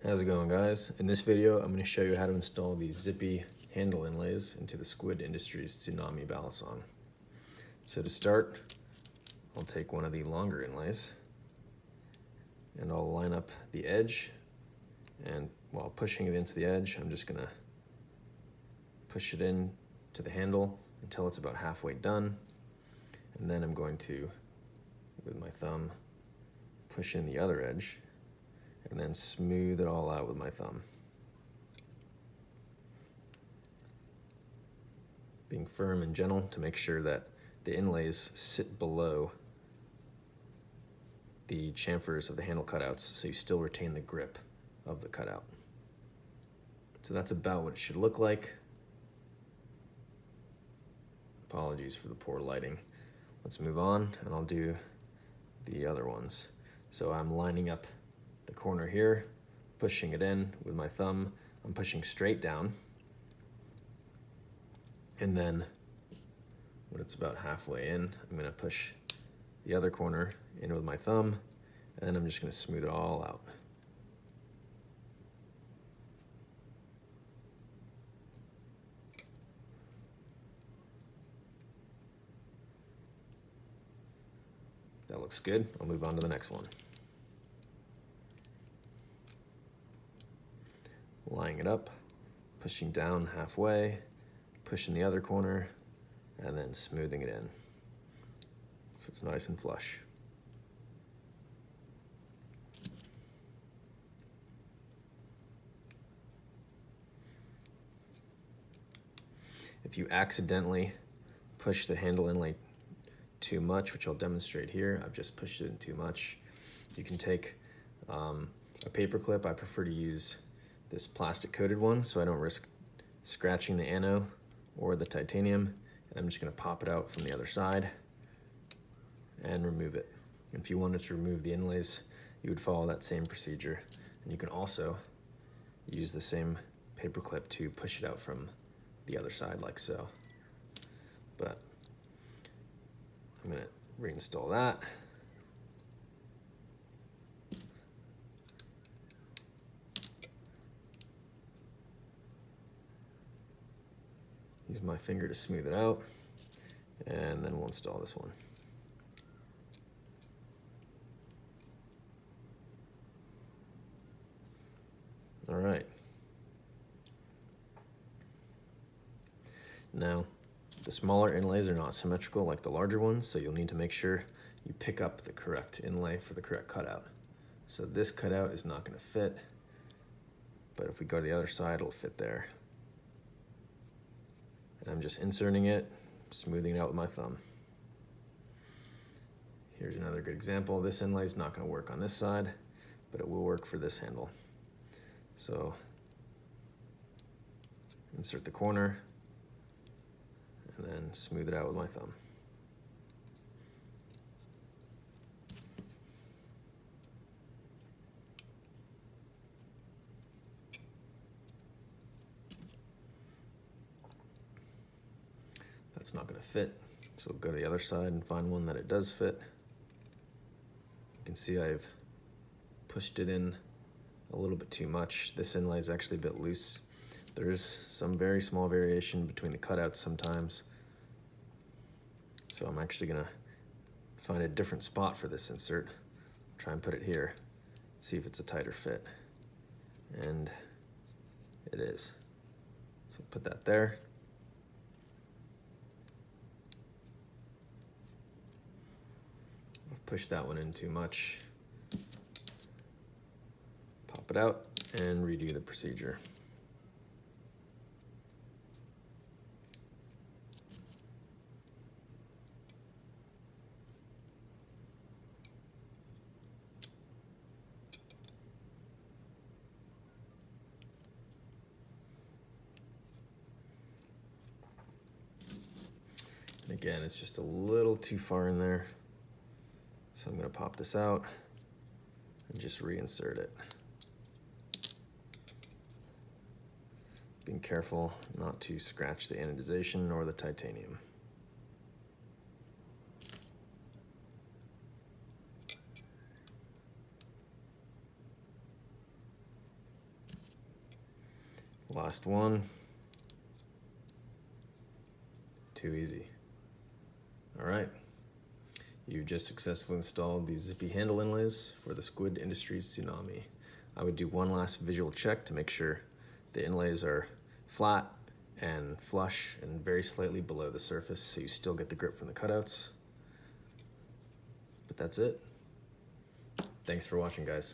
How's it going, guys? In this video, I'm going to show you how to install the Zippy handle inlays into the Squid Industries Tsunami balisong. So to start, I'll take one of the longer inlays and I'll line up the edge, and while pushing it into the edge, I'm just going to push it in to the handle until it's about halfway done, and then I'm going to, with my thumb, push in the other edge and then smooth it all out with my thumb. Being firm and gentle to make sure that the inlays sit below the chamfers of the handle cutouts so you still retain the grip of the cutout. So that's about what it should look like. Apologies for the poor lighting. Let's move on and I'll do the other ones. So I'm lining up the corner here, pushing it in with my thumb. I'm pushing straight down, and then when it's about halfway in, I'm going to push the other corner in with my thumb, and then I'm just going to smooth it all out. That looks good. I'll move on to the next one. Lining it up, pushing down halfway, pushing the other corner, and then smoothing it in so it's nice and flush. If you accidentally push the handle inlay too much, which I'll demonstrate here, I've just pushed it in too much, you can take a paper clip. I prefer to use this plastic coated one so I don't risk scratching the ano or the titanium, and I'm just going to pop it out from the other side and remove it. And if you wanted to remove the inlays, you would follow that same procedure, and you can also use the same paper clip to push it out from the other side like so. But I'm going to reinstall that. Use my finger to smooth it out, and then we'll install this one. All right. Now, the smaller inlays are not symmetrical like the larger ones, so you'll need to make sure you pick up the correct inlay for the correct cutout. So this cutout is not going to fit, but if we go to the other side, it'll fit there. And I'm just inserting it, smoothing it out with my thumb. Here's another good example. This inlay is not going to work on this side, but it will work for this handle. So insert the corner and then smooth it out with my thumb. That's not going to fit, so go to the other side and find one that it does fit. You can see I've pushed it in a little bit too much. This inlay is actually a bit loose. There's some very small variation between the cutouts sometimes, so I'm actually going to find a different spot for this insert. Try and put it here, see if it's a tighter fit, and it is. So put that there. Push that one in too much. Pop it out and redo the procedure. And again, it's just a little too far in there. So I'm going to pop this out and just reinsert it. Being careful not to scratch the anodization or the titanium. Last one. Too easy. All right. You've just successfully installed the Zippy handle inlays for the Squid Industries Tsunami. I would do one last visual check to make sure the inlays are flat and flush and very slightly below the surface, so you still get the grip from the cutouts. But that's it. Thanks for watching, guys.